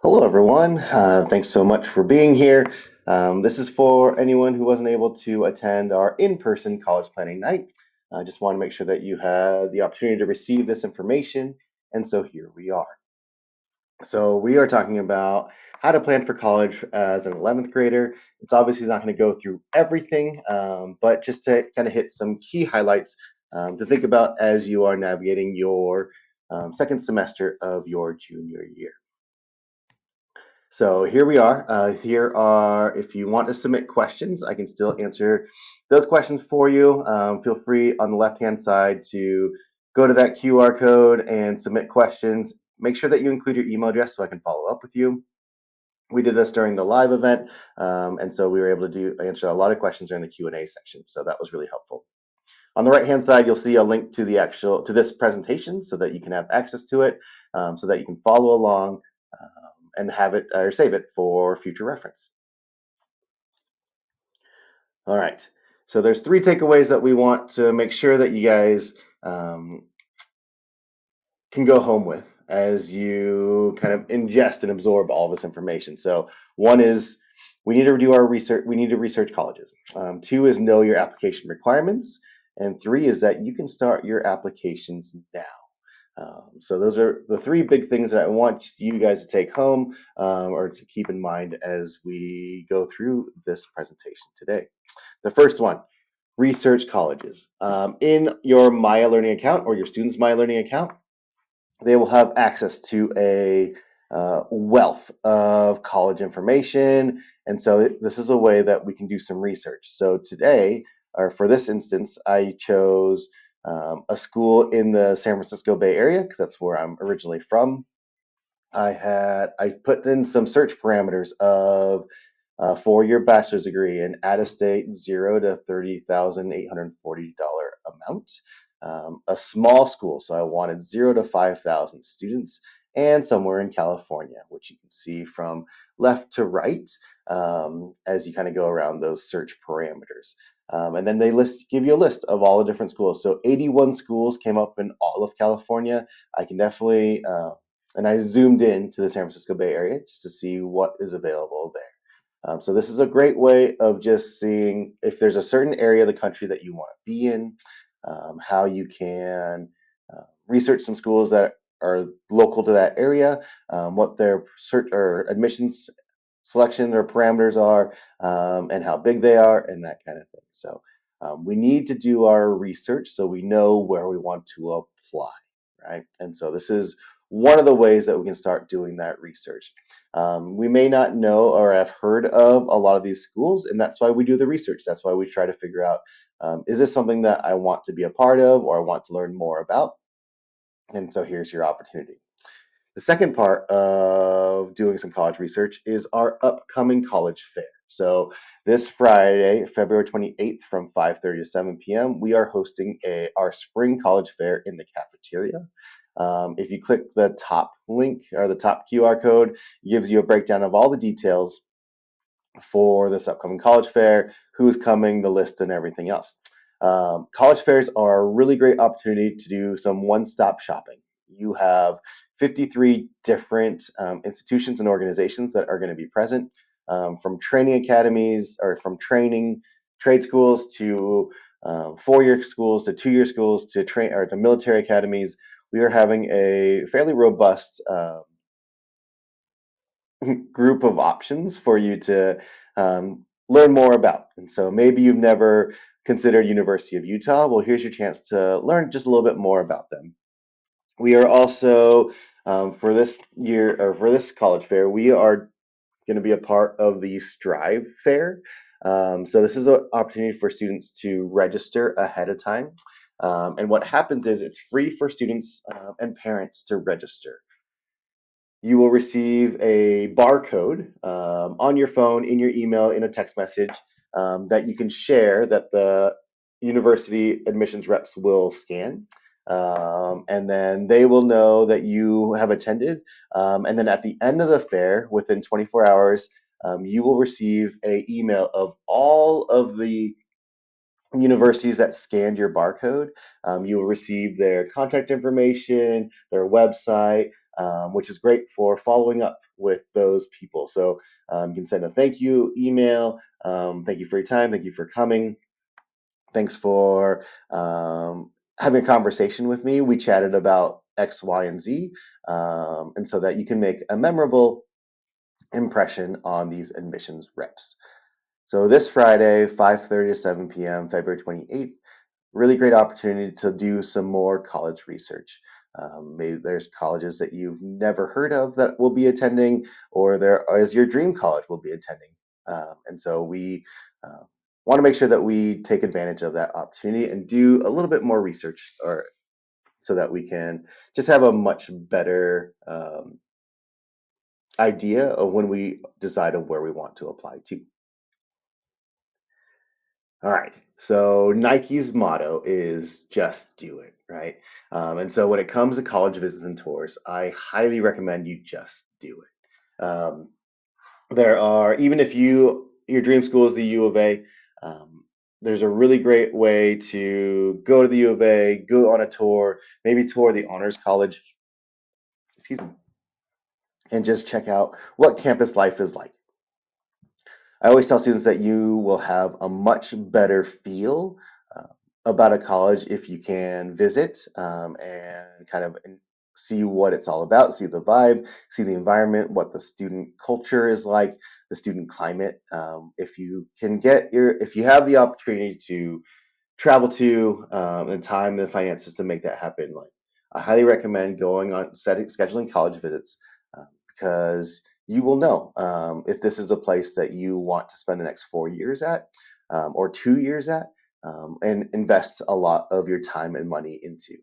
Hello, everyone. Thanks so much for being here. This is for anyone who wasn't able to attend our in-person college planning night. I just want to make sure that you had the opportunity to receive this information, and so here we are. So we are talking about how to plan for college as an 11th grader. It's obviously not going to go through everything, but just to kind of hit some key highlights to think about as you are navigating your second semester of your junior year. So here we are. If you want to submit questions, I can still answer those questions for you. Feel free on the left-hand side to go to that QR code and submit questions. Make sure that you include your email address so I can follow up with you. We did this during the live event, and so we were able to answer a lot of questions during the Q&A section. So that was really helpful. On the right-hand side, you'll see a link to this presentation so that you can have access to it, so that you can follow along and have it or save it for future reference. All right. So there's three takeaways that we want to make sure that you guys can go home with as you kind of ingest and absorb all this information. So one is we need to do our research. We need to research colleges. Two is know your application requirements. And three is that you can start your applications now. So those are the three big things that I want you guys to take home or to keep in mind as we go through this presentation today. The first one, research colleges. In your Maya Learning account or your student's Maya Learning account, they will have access to a wealth of college information. And so this is a way that we can do some research. So today, or for this instance, I chose a school in the San Francisco Bay Area because that's where I'm originally from. I put in some search parameters of four-year bachelor's degree in out-of-state 0 to $30,840 amount. A small school, so I wanted 0 to 5,000 students, and somewhere in California, which you can see from left to right as you kind of go around those search parameters. And then they give you a list of all the different schools. So 81 schools came up in all of California. I can definitely, and I zoomed in to the San Francisco Bay Area just to see what is available there. So this is a great way of just seeing if there's a certain area of the country that you want to be in, how you can research some schools that are local to that area, what their search or admissions selection or parameters are, and how big they are, and that kind of thing. So we need to do our research so we know where we want to apply, right? And so this is one of the ways that we can start doing that research. We may not know or have heard of a lot of these schools, and that's why we do the research. That's why we try to figure out, is this something that I want to be a part of or I want to learn more about? And so here's your opportunity. The second part of doing some college research is our upcoming college fair. So this Friday, February 28th from 5:30 to 7 p.m., we are hosting our spring college fair in the cafeteria. If you click the top link or the top QR code, it gives you a breakdown of all the details for this upcoming college fair, who's coming, the list, and everything else. College fairs are a really great opportunity to do some one-stop shopping. You have 53 different institutions and organizations that are going to be present, from training academies or from training trade schools to four-year schools to two-year schools to military academies. We are having a fairly robust group of options for you to learn more about. And so maybe you've never considered University of Utah. Well, here's your chance to learn just a little bit more about them. We are also, for this year or for this college fair, we are going to be a part of the Strive Fair. So this is an opportunity for students to register ahead of time. And what happens is it's free for students and parents to register. You will receive a barcode on your phone, in your email, in a text message that you can share that the university admissions reps will scan. And then they will know that you have attended. And then at the end of the fair, within 24 hours, you will receive an email of all of the universities that scanned your barcode. You will receive their contact information, their website, which is great for following up with those people. So you can send a thank you email. Thank you for your time. Thank you for coming. Thanks for having a conversation with me. We chatted about X, Y, and Z, and so that you can make a memorable impression on these admissions reps. So this Friday, 5:30 to 7 p.m., February 28th, really great opportunity to do some more college research. Maybe there's colleges that you've never heard of that will be attending, or there is your dream college will be attending. And so we want to make sure that we take advantage of that opportunity and do a little bit more research, or so that we can just have a much better idea of when we decide of where we want to apply to. All right. So Nike's motto is just do it, right? And so when it comes to college visits and tours, I highly recommend you just do it. There are, even if your dream school is the U of A, there's a really great way to go to the U of A, go on a tour, maybe tour the Honors College, excuse me, and just check out what campus life is like. I always tell students that you will have a much better feel uh, about a college if you can visit and kind of see what it's all about, see the vibe, see the environment, what the student culture is like, the student climate. If you have the opportunity to travel to and time and finances to make that happen, like I highly recommend going on scheduling college visits because you will know if this is a place that you want to spend the next 4 years at or 2 years at, and invest a lot of your time and money into.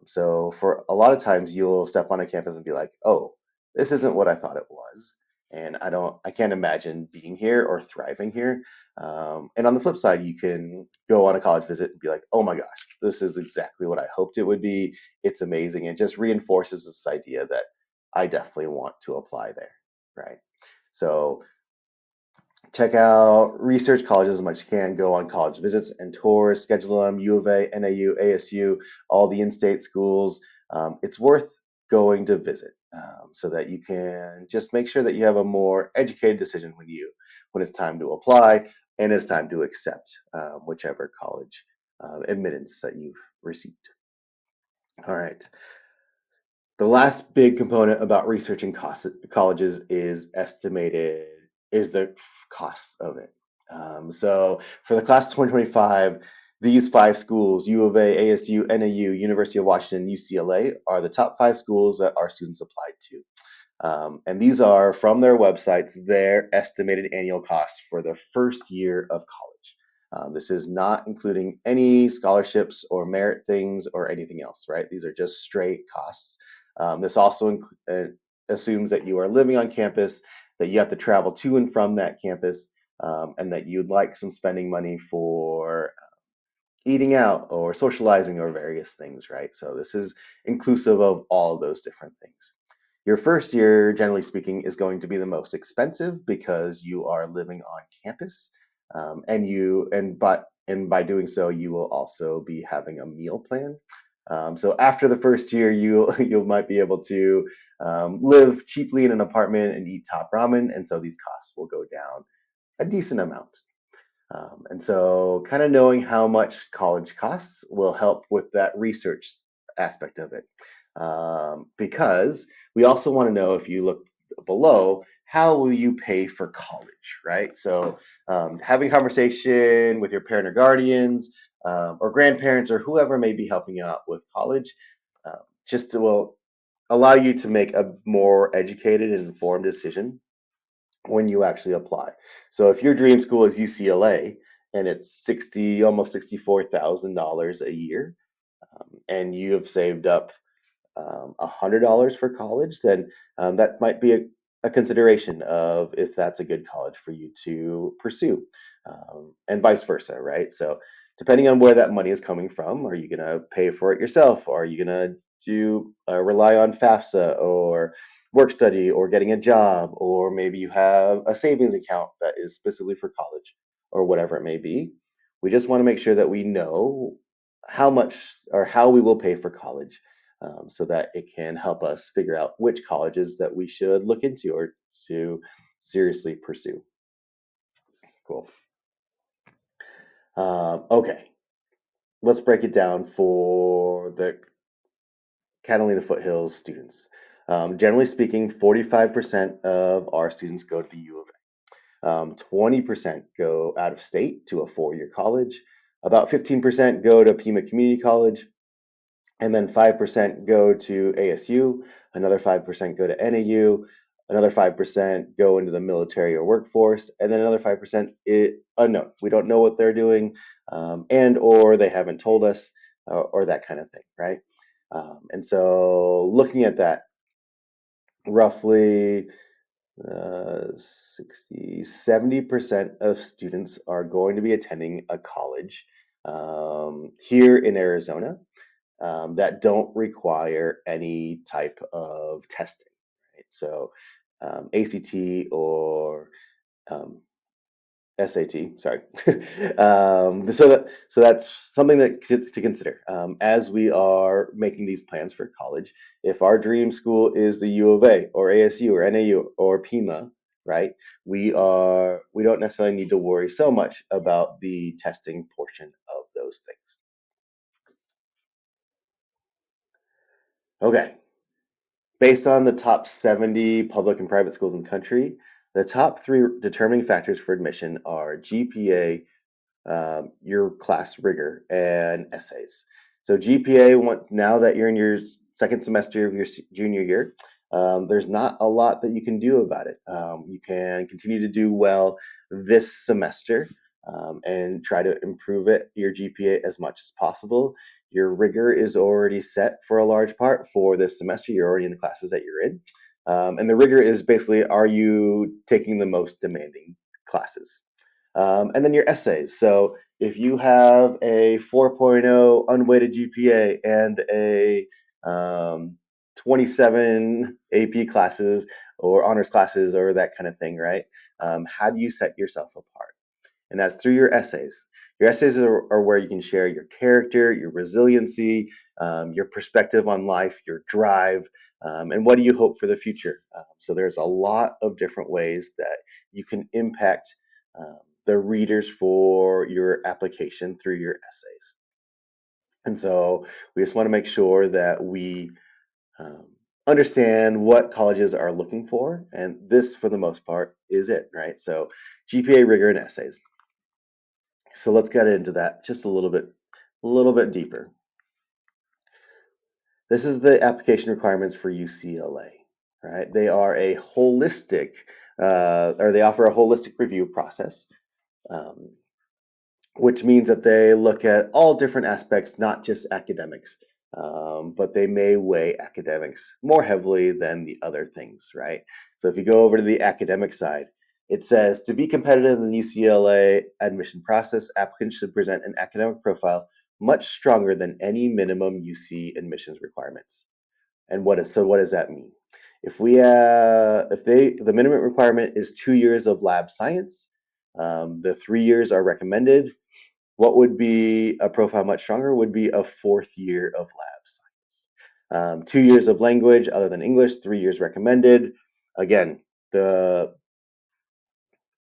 So for a lot of times you'll step on a campus and be like, oh, this isn't what I thought it was. And I can't imagine being here or thriving here. And on the flip side, you can go on a college visit and be like, oh my gosh, this is exactly what I hoped it would be. It's amazing. It just reinforces this idea that I definitely want to apply there, right? So check out research colleges as much as you can. Go on college visits and tours, schedule them, U of A, NAU, ASU, all the in-state schools. It's worth going to visit so that you can just make sure that you have a more educated decision when it's time to apply and it's time to accept whichever college admittance that you've received. All right. The last big component about researching colleges is the costs of it. So for the class of 2025, these five schools, U of A, ASU, NAU, University of Washington, UCLA, are the top five schools that our students applied to. And these are from their websites, their estimated annual costs for their first year of college. This is not including any scholarships or merit things or anything else, right? These are just straight costs. This also assumes that you are living on campus, that you have to travel to and from that campus, and that you'd like some spending money for eating out or socializing or various things, right? So this is inclusive of all of those different things. Your first year, generally speaking, is going to be the most expensive because you are living on campus, and by doing so, you will also be having a meal plan. So after the first year, you might be able to live cheaply in an apartment and eat top ramen, and so these costs will go down a decent amount. And so, kind of knowing how much college costs will help with that research aspect of it. Because we also want to know, if you look below, how will you pay for college, right? So, having a conversation with your parent or guardians or grandparents or whoever may be helping you out with college will allow you to make a more educated and informed decision when you actually apply. So if your dream school is UCLA and it's almost $64,000 a year, and you have saved up $100 for college, then that might be a consideration of if that's a good college for you to pursue, and vice versa, right? So depending on where that money is coming from, are you going to pay for it yourself? Or are you going to rely on FAFSA or work study or getting a job? Or maybe you have a savings account that is specifically for college or whatever it may be. We just want to make sure that we know how much or how we will pay for college so that it can help us figure out which colleges that we should look into or to seriously pursue. Cool. Okay, let's break it down for the Catalina Foothills students. Generally speaking, 45% of our students go to the U of A. 20% go out of state to a four-year college. About 15% go to Pima Community College, and then 5% go to ASU. Another 5% go to NAU. Another 5% go into the military or workforce, and then another 5% unknown. We don't know what they're doing, and or they haven't told us, or that kind of thing, right? And so looking at that, roughly 60, 70% of students are going to be attending a college here in Arizona that don't require any type of testing, right? So ACT or um, SAT, sorry. So that's something that to consider as we are making these plans for college. If our dream school is the U of A or ASU or NAU or Pima, right? We don't necessarily need to worry so much about the testing portion of those things. Okay, based on the top 70 public and private schools in the country, the top three determining factors for admission are GPA, your class rigor, and essays. So GPA, now that you're in your second semester of your junior year, there's not a lot that you can do about it. You can continue to do well this semester and try to improve your GPA as much as possible. Your rigor is already set for a large part for this semester. You're already in the classes that you're in. And the rigor is basically, are you taking the most demanding classes? And then your essays. So if you have a 4.0 unweighted GPA and a 27 AP classes or honors classes or that kind of thing, right? How do you set yourself apart? And that's through your essays. Your essays are where you can share your character, your resiliency, your perspective on life, your drive, and what do you hope for the future. So there's a lot of different ways that you can impact the readers for your application through your essays. And so we just want to make sure that we um, understand what colleges are looking for, and this, for the most part, is it, right? So GPA, rigor, and essays. So let's get into that just a little bit deeper. This is the application requirements for UCLA, right? They are a holistic, or they offer a holistic review process, um, which means that they look at all different aspects, not just academics, but they may weigh academics more heavily than the other things, right? So if you go over to the academic side, it says to be competitive in the UCLA admission process, applicants should present an academic profile much stronger than any minimum UC admissions requirements. And what does that mean? The minimum requirement is 2 years of lab science, the 3 years are recommended. What would be a profile much stronger would be a fourth year of lab science. 2 years of language other than English, 3 years recommended. Again, the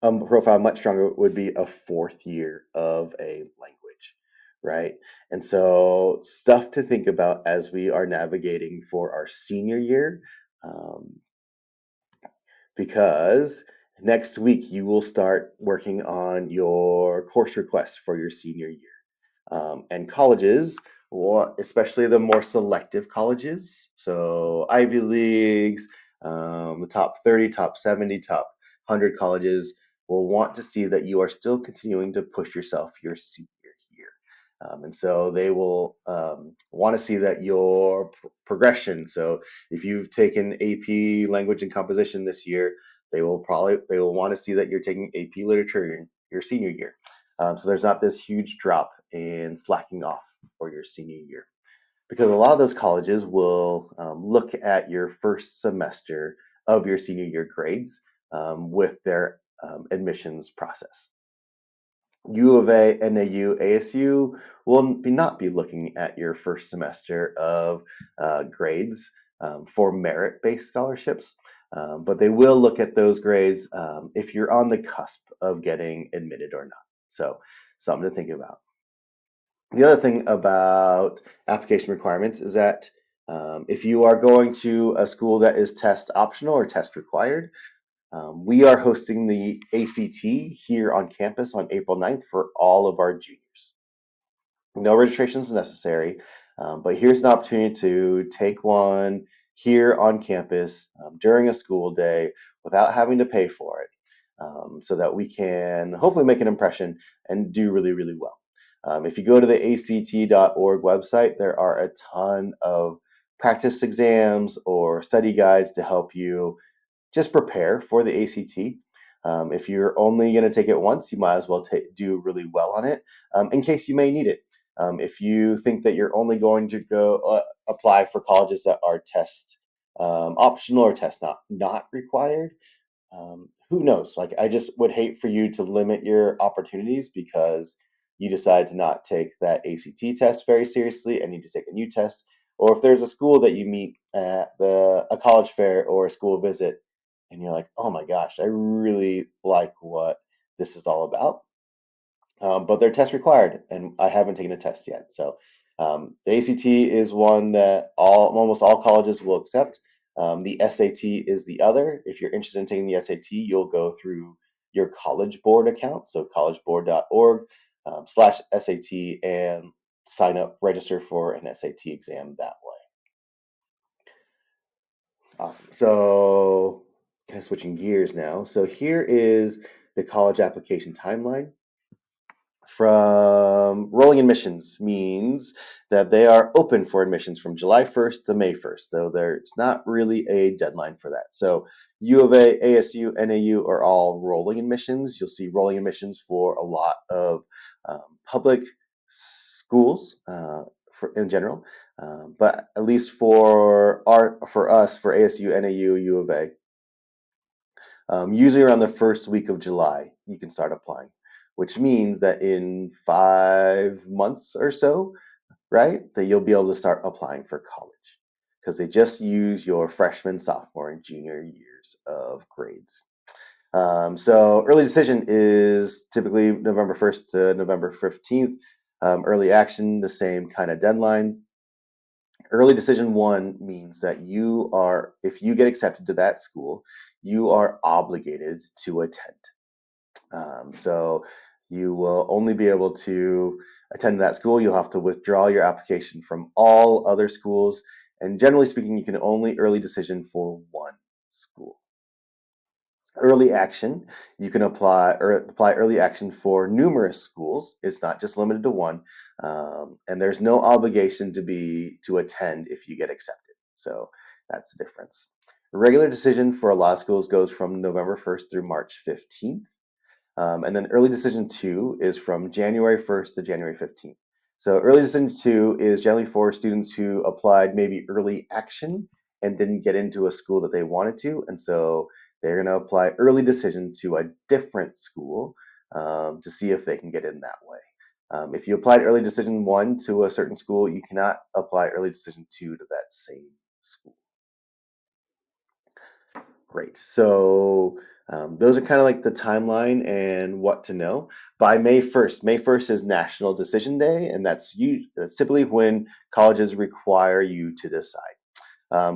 profile much stronger would be a fourth year of a language, right? And so stuff to think about as we are navigating for our senior year, um, because next week you will start working on your course requests for your senior year. And colleges, or especially the more selective colleges, so Ivy Leagues, the top 30, top 70, top 100 colleges, will want to see that you are still continuing to push yourself your senior year. And so they will want to see that your progression. So if you've taken AP Language and Composition this year, they will want to see that you're taking AP Literature in your senior year. So there's not this huge drop in slacking off for your senior year, because a lot of those colleges will look at your first semester of your senior year grades with their admissions process. U of A, NAU, ASU will not be looking at your first semester of grades for merit-based scholarships, but they will look at those grades if you're on the cusp of getting admitted or not. So something to think about. The other thing about application requirements is that if you are going to a school that is test optional or test required, we are hosting the ACT here on campus on April 9th for all of our juniors. No registration is necessary, but here's an opportunity to take one here on campus during a school day without having to pay for it, so that we can hopefully make an impression and do really, really well. If you go to the ACT.org website, there are a ton of practice exams or study guides to help you just prepare for the ACT. If you're only going to take it once, you might as well do really well on it in case you may need it. If you think that you're only going to go apply for colleges that are test optional or test not required, who knows? Like, I just would hate for you to limit your opportunities because you decide to not take that ACT test very seriously and need to take a new test. Or if there's a school that you meet at a college fair or a school visit, and you're like, oh my gosh, I really like what this is all about, but they're test required, and I haven't taken a test yet. So the ACT is one that almost all colleges will accept. The SAT is the other. If you're interested in taking the SAT, you'll go through your College Board account, so collegeboard.org /SAT, and sign up, register for an SAT exam that way. Awesome. So kind of switching gears now. So here is the college application timeline. From rolling admissions means that they are open for admissions from July 1st to May 1st, though it's not really a deadline for that. So U of A, ASU, NAU are all rolling admissions. You'll see rolling admissions for a lot of public schools in general, but at least for us, for ASU, NAU, U of A, usually around the first week of July, you can start applying, which means that in 5 months or so, right, that you'll be able to start applying for college because they just use your freshman, sophomore, and junior years of grades. So early decision is typically November 1st to November 15th. Early action, the same kind of deadline. Early decision one means that if you get accepted to that school, you are obligated to attend. So you will only be able to attend that school. You'll have to withdraw your application from all other schools. And generally speaking, you can only early decision for one school. Early action, you can apply early action for numerous schools. It's not just limited to one, and there's no obligation to attend if you get accepted. So that's the difference. Regular decision for a lot of schools goes from November 1st through March 15th. And then early decision 2 is from January 1st to January 15th. So early decision 2 is generally for students who applied maybe early action and didn't get into a school that they wanted to. And so they're going to apply early decision to a different school to see if they can get in that way. If you applied early decision 1 to a certain school, you cannot apply early decision 2 to that same school. Great. So those are kind of like the timeline and what to know. By May 1st, May 1st is National Decision Day, and that's typically when colleges require you to decide.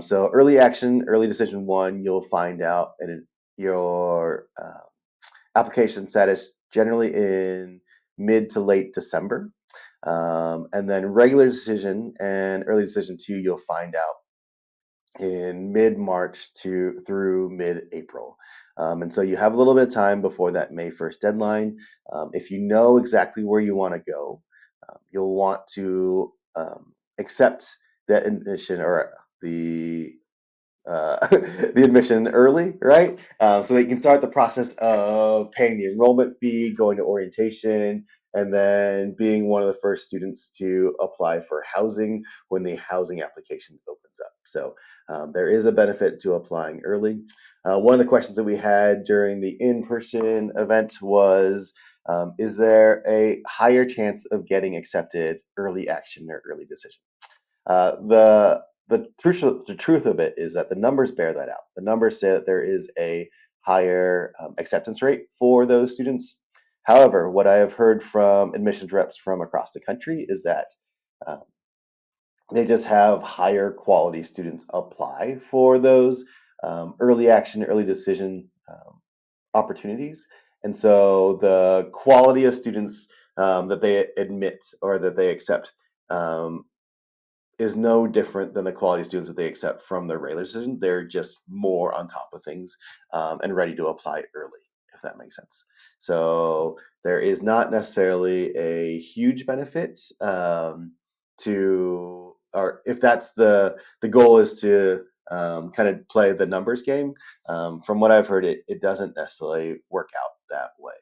So early action, early decision 1, you'll find out your application status generally in mid to late December. And then regular decision and early decision 2, you'll find out in mid-March through mid-April. And so you have a little bit of time before that May 1st deadline. If you know exactly where you want to go, you'll want to accept that admission or the the admission early, right? So that you can start the process of paying the enrollment fee, going to orientation, and then being one of the first students to apply for housing when the housing application opens up. So there is a benefit to applying early. One of the questions that we had during the in-person event was, is there a higher chance of getting accepted early action or early decision? The truth of it is that the numbers bear that out. The numbers say that there is a higher acceptance rate for those students. However, what I have heard from admissions reps from across the country is that uh, they just have higher quality students apply for those early action, early decision opportunities. And so the quality of students that they admit or that they accept um, is no different than the quality students that they accept from their regular decision. They're just more on top of things and ready to apply early, if that makes sense. So there is not necessarily a huge benefit to, or if that's the goal is to kind of play the numbers game. From what I've heard, it doesn't necessarily work out that way.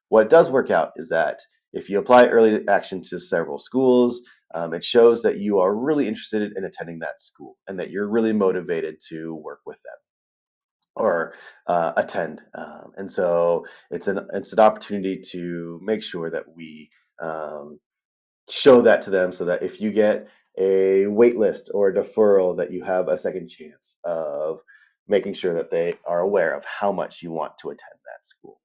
What does work out is that if you apply early action to several schools, it shows that you are really interested in attending that school and that you're really motivated to work with them or attend. And so it's an opportunity to make sure that we um, show that to them so that if you get a wait list or a deferral, that you have a second chance of making sure that they are aware of how much you want to attend that school.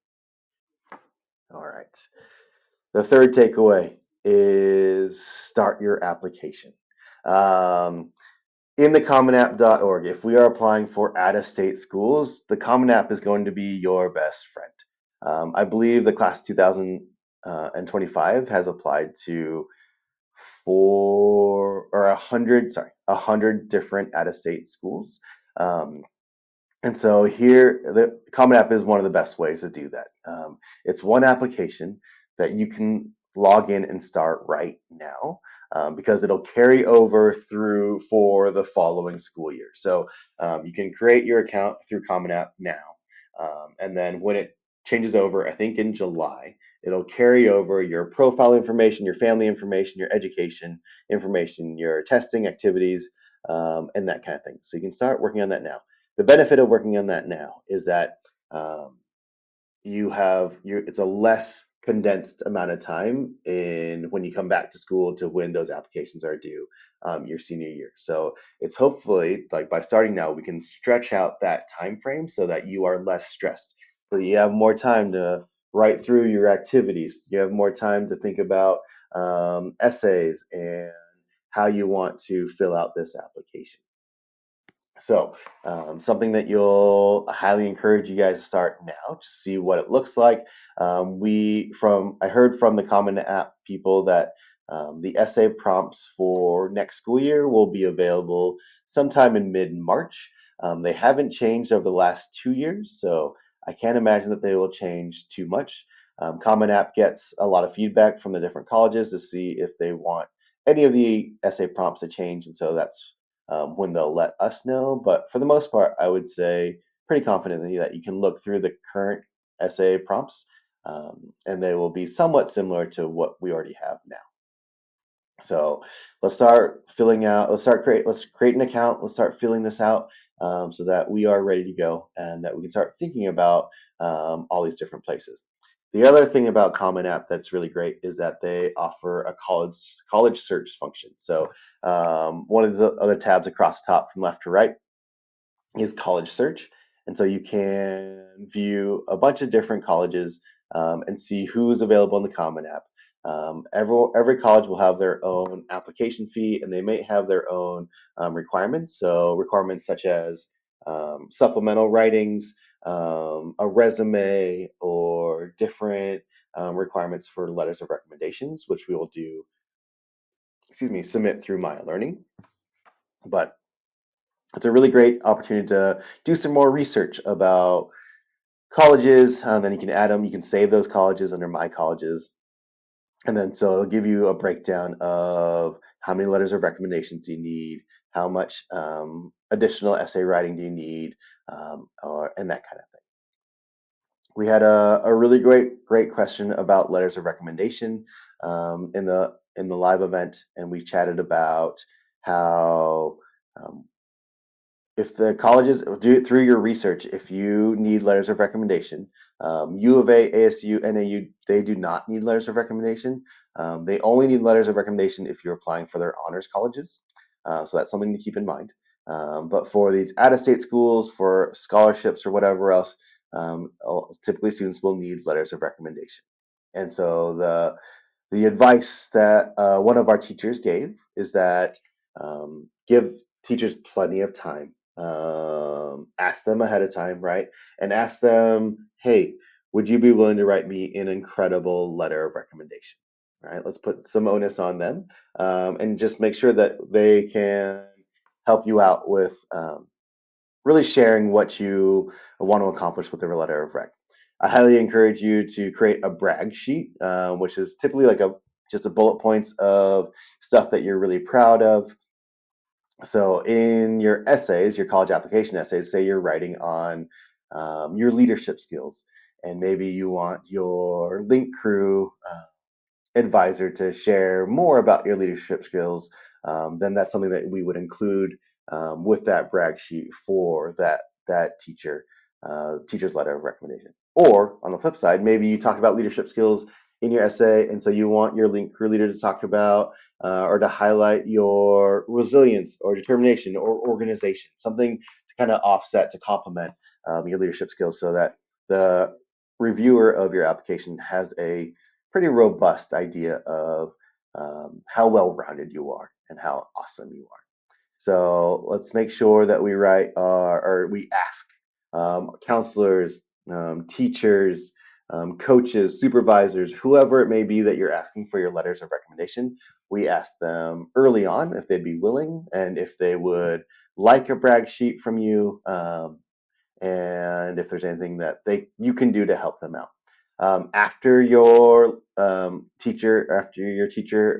All right. The third takeaway is start your application. Um, in the commonapp.org, if we are applying for out-of-state schools, the Common App is going to be your best friend. I believe the class 2025 has applied to 100 different out-of-state schools. Um, and so here, the Common App is one of the best ways to do that. It's one application that you can log in and start right now because it'll carry over through for the following school year. So you can create your account through Common App now. And then when it changes over, I think in July, it'll carry over your profile information, your family information, your education information, your testing activities, and that kind of thing. So you can start working on that now. The benefit of working on that now is that um, it's a less condensed amount of time in when you come back to school to when those applications are due your senior year. So it's hopefully like by starting now we can stretch out that time frame so that you are less stressed, so you have more time to write through your activities, you have more time to think about essays and how you want to fill out this application. So, something that you'll highly encourage you guys to start now to see what it looks like. I heard from the Common App people that the essay prompts for next school year will be available sometime in mid-March. They haven't changed over the last 2 years, so I can't imagine that they will change too much. Common App gets a lot of feedback from the different colleges to see if they want any of the essay prompts to change, and so that's when they'll let us know. But for the most part, I would say pretty confidently that you can look through the current essay prompts and they will be somewhat similar to what we already have now. So let's create an account, let's start filling this out so that we are ready to go and that we can start thinking about all these different places. The other thing about Common App that's really great is that they offer a college search function. So one of the other tabs across the top from left to right is college search. And so you can view a bunch of different colleges and see who's available in the Common App. Every college will have their own application fee and they may have their own requirements. So requirements such as supplemental writings, a resume, or different requirements for letters of recommendations, which we will submit through Maya Learning. But it's a really great opportunity to do some more research about colleges. Then you can add them, you can save those colleges under My Colleges. And then so it'll give you a breakdown of how many letters of recommendations do you need, how much additional essay writing do you need, and that kind of thing. We had a really great question about letters of recommendation in the live event, and we chatted about how if the colleges do it through your research, if you need letters of recommendation, U of A, ASU, NAU, they do not need letters of recommendation. They only need letters of recommendation if you're applying for their honors colleges. So that's something to keep in mind. But for these out-of-state schools, for scholarships or whatever else, typically students will need letters of recommendation. And so the advice that one of our teachers gave is that give teachers plenty of time. Ask them ahead of time, right? And ask them, hey, would you be willing to write me an incredible letter of recommendation? Right? Let's put some onus on them, and just make sure that they can help you out with really sharing what you want to accomplish with their letter of rec. I highly encourage you to create a brag sheet, which is typically like a just a bullet points of stuff that you're really proud of. So in your essays, your college application essays, say you're writing on your leadership skills, and maybe you want your link crew advisor to share more about your leadership skills, then that's something that we would include with that brag sheet for that teacher's letter of recommendation. Or on the flip side, maybe you talked about leadership skills in your essay, and so you want your link crew leader to talk about or to highlight your resilience or determination or organization, something to kind of offset to complement your leadership skills, so that the reviewer of your application has a pretty robust idea of how well-rounded you are and how awesome you are. So let's make sure that we write or we ask counselors, teachers, coaches, supervisors, whoever it may be that you're asking for your letters of recommendation. We ask them early on if they'd be willing and if they would like a brag sheet from you, and if there's anything that you can do to help them out. After your teacher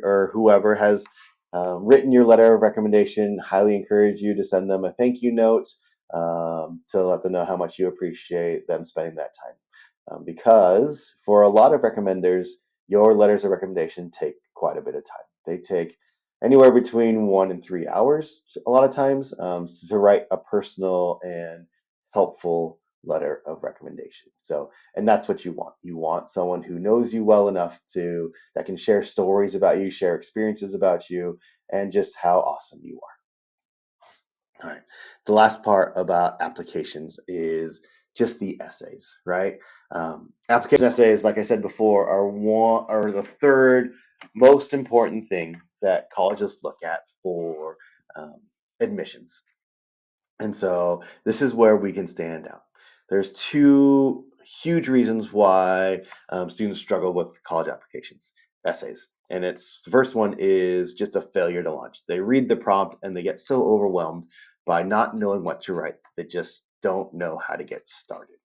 or whoever has written your letter of recommendation, highly encourage you to send them a thank you note to let them know how much you appreciate them spending that time. Because for a lot of recommenders, your letters of recommendation take quite a bit of time. They take anywhere between 1 and 3 hours a lot of times to write a personal and helpful letter of recommendation. So, and that's what you want. You want someone who knows you well enough that can share stories about you, share experiences about you, and just how awesome you are. All right. The last part about applications is just the essays, right? Application essays, like I said before, are the third most important thing that colleges look at for admissions. And so this is where we can stand out. There's two huge reasons why students struggle with college applications essays. And the first one is just a failure to launch. They read the prompt and they get so overwhelmed by not knowing what to write. They just don't know how to get started.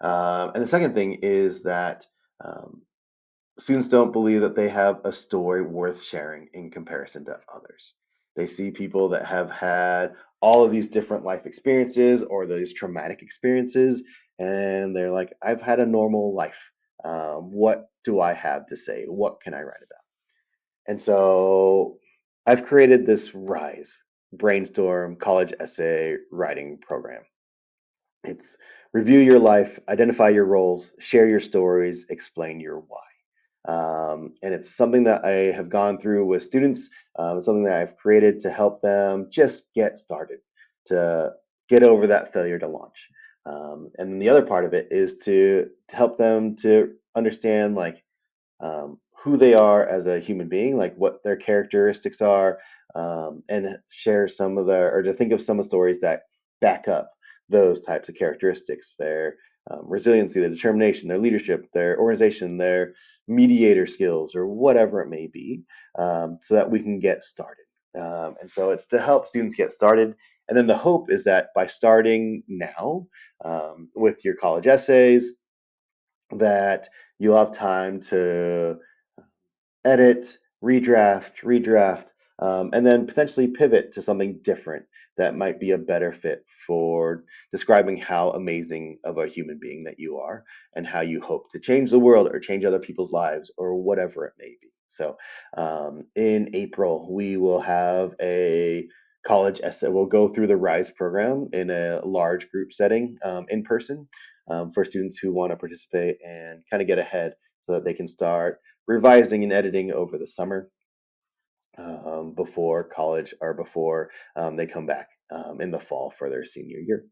And the second thing is that um, students don't believe that they have a story worth sharing in comparison to others. They see people that have had all of these different life experiences or these traumatic experiences, and they're like, I've had a normal life. What do I have to say? What can I write about? And so I've created this RISE brainstorm college essay writing program. It's review your life, identify your roles, share your stories, explain your why. And it's something that I have gone through with students. It's something that I've created to help them just get started, to get over that failure to launch. And then the other part of it is to help them to understand like who they are as a human being, like what their characteristics are, and share some of or to think of some of the stories that back up those types of characteristics, their resiliency, their determination, their leadership, their organization, their mediator skills, or whatever it may be, so that we can get started. And so it's to help students get started. And then the hope is that by starting now with your college essays, that you'll have time to edit, redraft, and then potentially pivot to something different that might be a better fit for describing how amazing of a human being that you are and how you hope to change the world or change other people's lives or whatever it may be. So in April, we will have a college essay. We'll go through the RISE program in a large group setting in person for students who want to participate and kind of get ahead so that they can start revising and editing over the summer before college or before they come back in the fall for their senior year.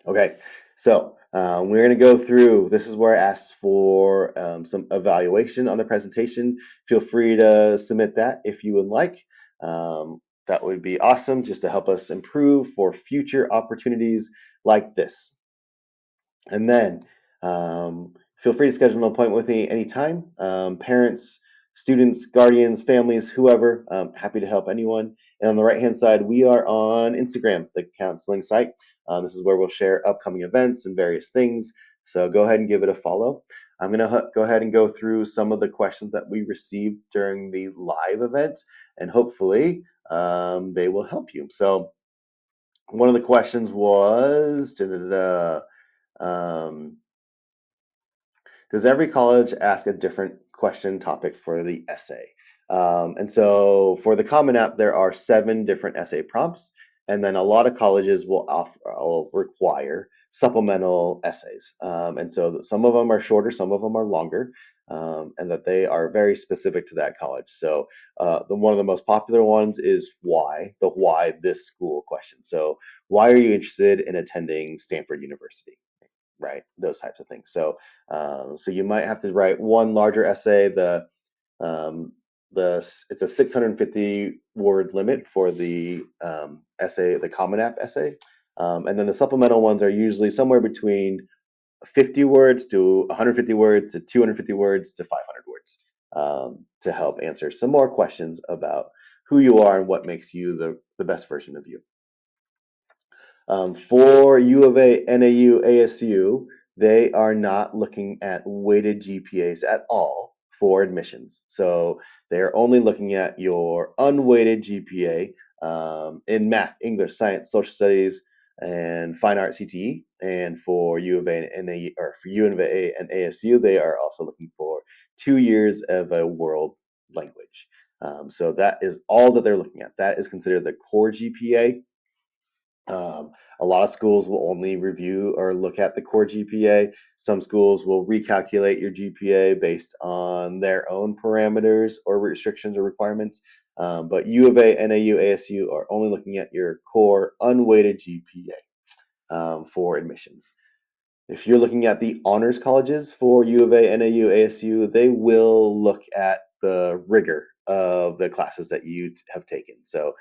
Okay, so we're going to go through. This is where I asked for some evaluation on the presentation. Feel free to submit that if you would like. That would be awesome just to help us improve for future opportunities like this. And then feel free to schedule an appointment with me anytime. Parents, students, guardians, families, whoever, happy to help anyone. And on the right-hand side, we are on Instagram, the counseling site. This is where we'll share upcoming events and various things. So go ahead and give it a follow. I'm going to go ahead and go through some of the questions that we received during the live event, and hopefully they will help you. So one of the questions was, um, does every college ask a different question topic for the essay? And so for the Common App, there are 7 different essay prompts, and then a lot of colleges will require supplemental essays. And so some of them are shorter, some of them are longer, and that they are very specific to that college. So one of the most popular ones is the why this school question. So why are you interested in attending Stanford University? Right, those types of things. So so you might have to write one larger essay. Um, it's a 650 word limit for the essay, the Common App essay, and then the supplemental ones are usually somewhere between 50 words to 150 words to 250 words to 500 words to help answer some more questions about who you are and what makes you the best version of you. For U of A, NAU, ASU, they are not looking at weighted GPAs at all for admissions. So they're only looking at your unweighted GPA in math, English, science, social studies, and fine art CTE. And for U of A and NAU, or for U of A and ASU, they are also looking for 2 years of a world language. So that is all that they're looking at. That is considered the core GPA. A lot of schools will only review or look at the core GPA. Some schools will recalculate your GPA based on their own parameters or restrictions or requirements. But U of A, NAU, ASU are only looking at your core unweighted GPA for admissions. If you're looking at the honors colleges for U of A, NAU, ASU, they will look at the rigor of the classes that you have taken. So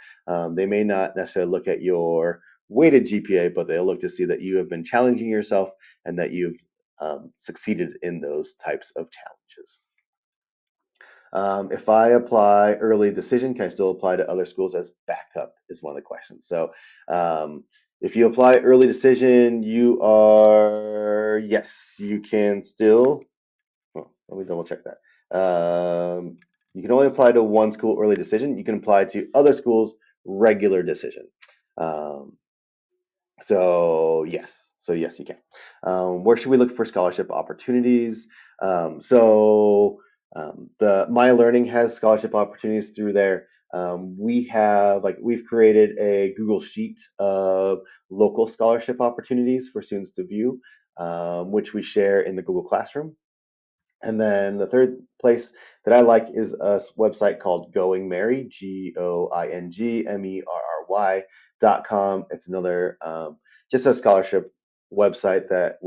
they may not necessarily look at your weighted GPA, but they'll look to see that you have been challenging yourself and that you've succeeded in those types of challenges. If I apply early decision, can I still apply to other schools as backup is one of the questions. So if you apply early decision, yes, you can still, let me double check that. You can only apply to one school early decision. You can apply to other schools regular decision. So yes, you can. Where should we look for scholarship opportunities? The My Learning has scholarship opportunities through there. We've created a Google Sheet of local scholarship opportunities for students to view, which we share in the Google Classroom. And then the third place that I like is a website called Going Merry, GoingMery.com. It's another just a scholarship website that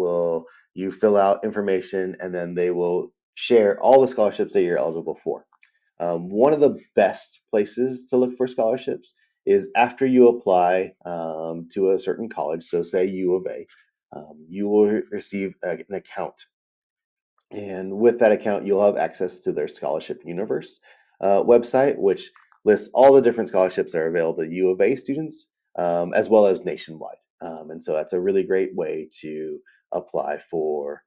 you fill out information and then they will share all the scholarships that you're eligible for. One of the best places to look for scholarships is after you apply to a certain college. So say U of A, you will receive an account. And with that account, you'll have access to their Scholarship Universe website, which lists all the different scholarships that are available to U of A students, as well as nationwide. And so that's a really great way to apply for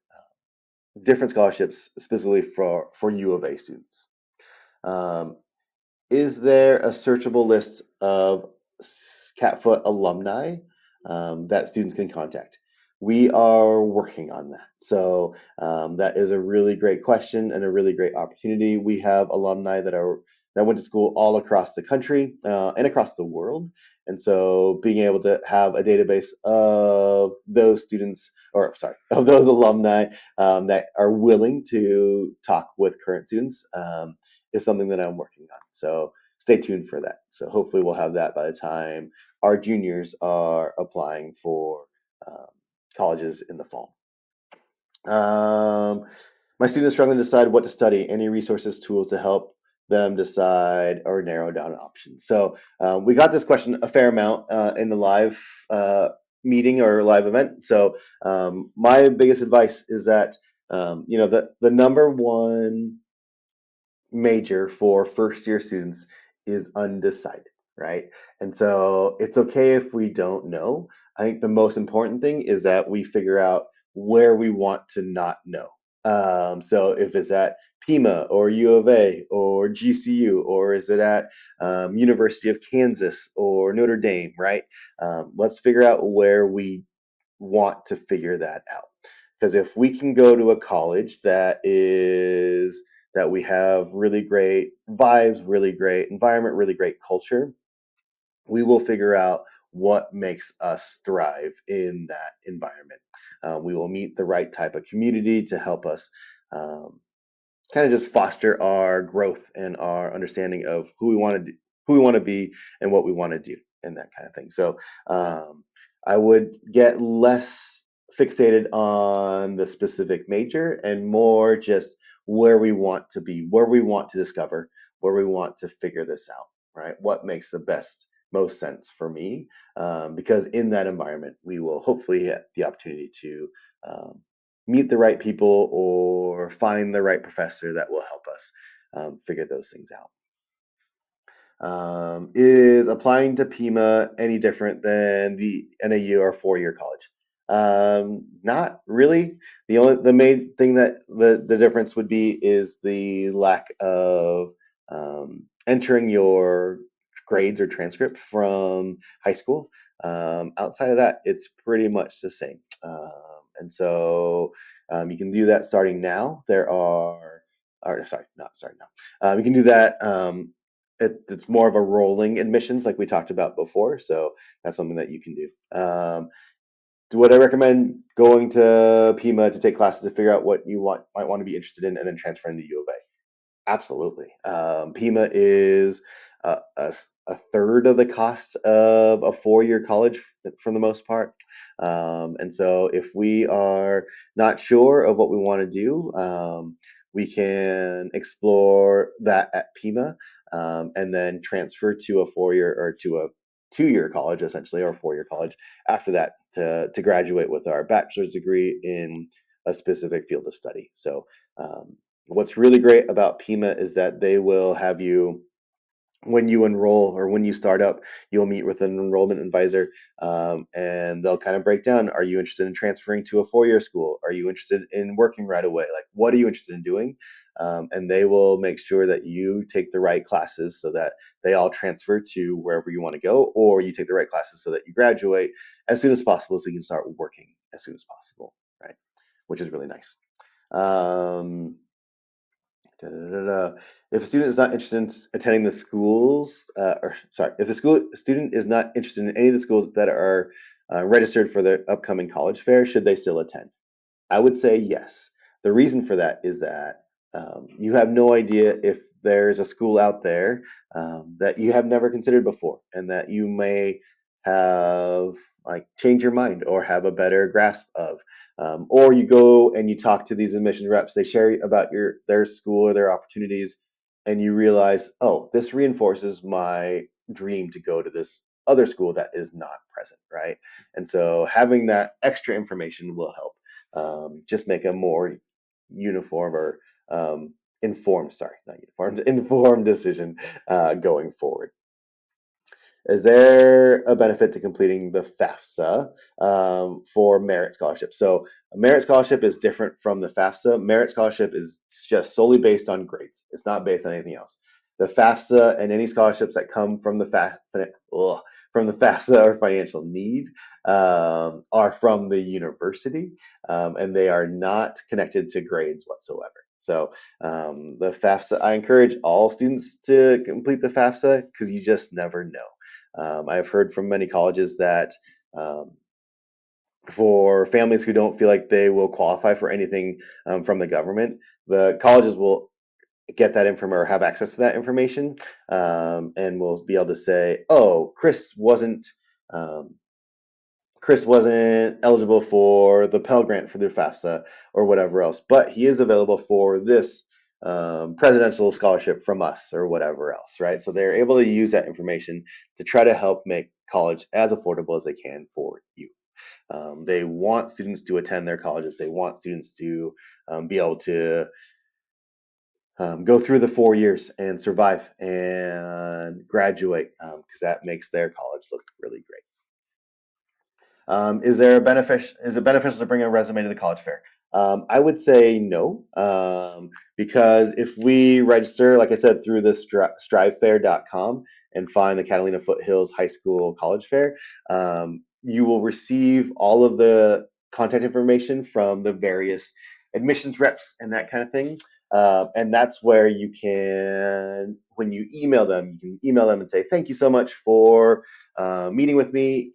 different scholarships specifically for U of A students. Is there a searchable list of Catfoot alumni that students can contact? We are working on that. So that is a really great question and a really great opportunity. We have alumni that are that went to school all across the country and across the world. And so being able to have a database of those students, or sorry, of those alumni that are willing to talk with current students is something that I'm working on. So stay tuned for that. So hopefully we'll have that by the time our juniors are applying for um, colleges in the fall. Um, my students struggling to decide what to study. Any resources, tools to help them decide or narrow down options? So we got this question a fair amount in the live meeting or live event. So my biggest advice is that the number one major for first year students is undecided, right? And so it's okay if we don't know. I think the most important thing is that we figure out where we want to not know. So if it's at Pima or U of A or GCU, or is it at University of Kansas or Notre Dame, right? Let's figure out where we want to figure that out. Because if we can go to a college that we have really great vibes, really great environment, really great culture, we will figure out what makes us thrive in that environment. We will meet the right type of community to help us um, kind of just foster our growth and our understanding of who we want to be, and what we want to do, and that kind of thing. So I would get less fixated on the specific major and more just where we want to be, where we want to discover, where we want to figure this out, right? What makes the most sense for me? Because in that environment, we will hopefully get the opportunity to um, meet the right people or find the right professor that will help us figure those things out. Is applying to Pima any different than the NAU or four-year college? Not really. The main thing that the difference would be is the lack of entering your grades or transcript from high school. Outside of that, it's pretty much the same. And so you can do that starting now. Or sorry, not starting now. You can do that. It's more of a rolling admissions, like we talked about before. So that's something that you can do. Would I recommend going to Pima to take classes to figure out what you might want to be interested in, and then transferring to U of A? Absolutely. Pima is a third of the cost of a four-year college for the most part. And so if we are not sure of what we want to do, we can explore that at Pima and then transfer to a four-year or to a two-year college, essentially, or four-year college after that to graduate with our bachelor's degree in a specific field of study. So what's really great about Pima is that they will have you, when you enroll or when you start up, you'll meet with an enrollment advisor, and they'll kind of break down, are you interested in transferring to a four-year school? Are you interested in working right away? Like, what are you interested in doing? And they will make sure that you take the right classes so that they all transfer to wherever you want to go, or you take the right classes so that you graduate as soon as possible so you can start working as soon as possible, right? Which is really nice. Um, Da, da, da, da. If a student is not interested in attending the schools, or sorry, if the student is not interested in any of the schools that are registered for the upcoming college fair, should they still attend? I would say yes. The reason for that is that you have no idea if there's a school out there that you have never considered before, and that you may have like change your mind or have a better grasp of. Or you go and you talk to these admission reps, they share about their school or their opportunities, and you realize, oh, this reinforces my dream to go to this other school that is not present, right? And so having that extra information will help just make a more uniform or informed, sorry, not uniformed, informed decision going forward. Is there a benefit to completing the FAFSA for merit scholarship? So a merit scholarship is different from the FAFSA. Merit scholarship is just solely based on grades. It's not based on anything else. The FAFSA and any scholarships that come from the FAFSA or financial need are from the university, and they are not connected to grades whatsoever. So the FAFSA, I encourage all students to complete the FAFSA because you just never know. I've heard from many colleges that um, for families who don't feel like they will qualify for anything from the government, the colleges will get that information or have access to that information, and will be able to say, "Oh, um, Chris wasn't eligible for the Pell Grant for their FAFSA or whatever else, but he is available for this presidential scholarship from us or whatever else," right? So they're able to use that information to try to help make college as affordable as they can for you. They want students to attend their colleges. They want students to be able to go through the 4 years and survive and graduate because that makes their college look really great. Is it beneficial to bring a resume to the college fair? I would say no, because if we register, like I said, through the strivefair.com and find the Catalina Foothills High School College Fair, you will receive all of the contact information from the various admissions reps and that kind of thing. And that's where you can, when you email them, you can email them and say, "Thank you so much for meeting with me.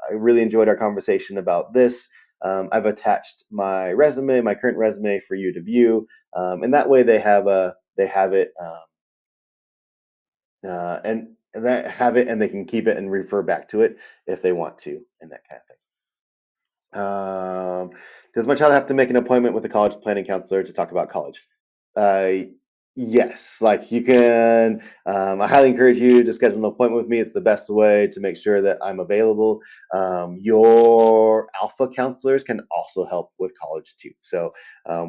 I really enjoyed our conversation about this. I've attached my resume, my current resume, for you to view," and that way they have it, and that have it, and they can keep it and refer back to it if they want to, and that kind of thing. Does my child have to make an appointment with a college planning counselor to talk about college? Uh, yes, like you can. I highly encourage you to schedule an appointment with me. It's the best way to make sure that I'm available. Your alpha counselors can also help with college too. So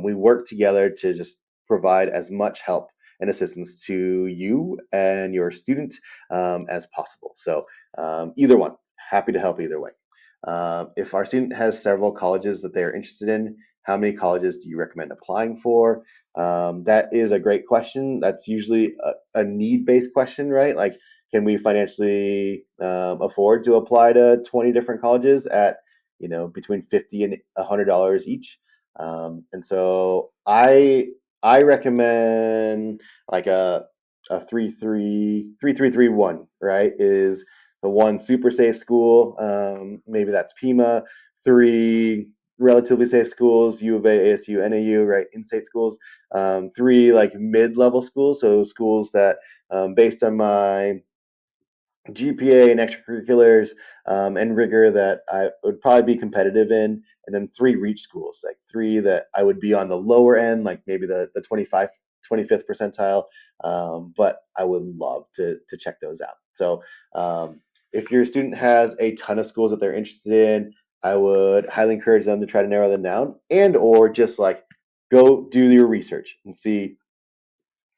we work together to just provide as much help and assistance to you and your student as possible. So either one, happy to help either way. If our student has several colleges that they are interested in, how many colleges do you recommend applying for? That is a great question. That's usually a need-based question, right? Like, can we financially afford to apply to 20 different colleges at, between $50 and $100 each? And so I recommend like a 3-3-3-3-3-1, right? Is the one super safe school, maybe that's Pima. Three relatively safe schools, U of A, ASU, NAU, right? In-state schools. Three like mid-level schools, so schools that, based on my GPA and extracurriculars and rigor, that I would probably be competitive in, and then three reach schools, like three that I would be on the lower end, like maybe the 25th percentile, but I would love to check those out. So if your student has a ton of schools that they're interested in, I would highly encourage them to try to narrow them down, and or just like go do your research and see,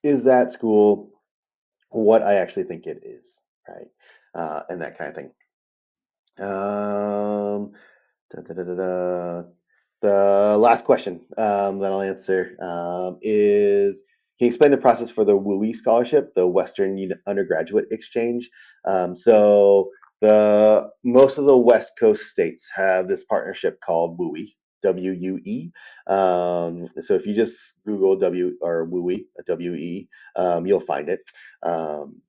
is that school what I actually think it is, right? And that kind of thing. Um, da, da, da, da, da. The last question that I'll answer is, can you explain the process for the WUI scholarship, the Western Undergraduate Exchange? So the most of the West Coast states have this partnership called WUI, WUE. So if you just Google W or WUI, WE, you'll find it. And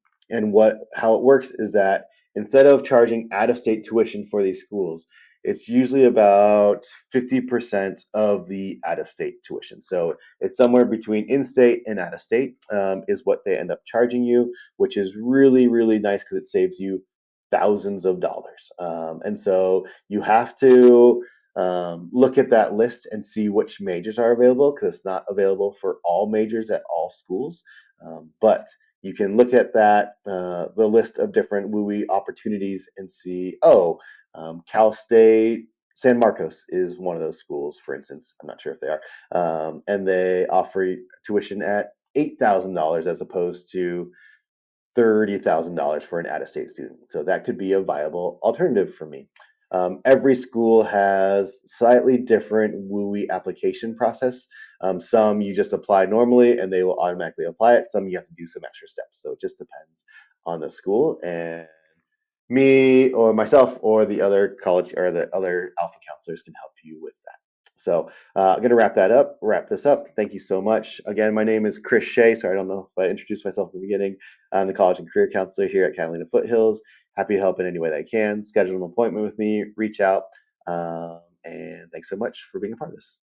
how it works is that instead of charging out-of-state tuition for these schools, it's usually about 50% of the out-of-state tuition. So it's somewhere between in-state and out-of-state is what they end up charging you, which is really, really nice because it saves you thousands of dollars. And so you have to look at that list and see which majors are available, because it's not available for all majors at all schools. But you can look at the list of different WUI opportunities and see, oh, Cal State San Marcos is one of those schools, for instance. I'm not sure if they are. And they offer tuition at $8,000 as opposed to $30,000 for an out-of-state student. So that could be a viable alternative for me. Every school has slightly different WUI application process. Some you just apply normally and they will automatically apply it. Some you have to do some extra steps. So it just depends on the school, and me or myself or the other college or the other alpha counselors can help you with that. So I'm going to wrap this up. Thank you so much. Again, my name is Chris Shea. Sorry, I don't know if I introduced myself at the beginning. I'm the College and Career Counselor here at Catalina Foothills. Happy to help in any way that I can. Schedule an appointment with me, reach out. And thanks so much for being a part of this.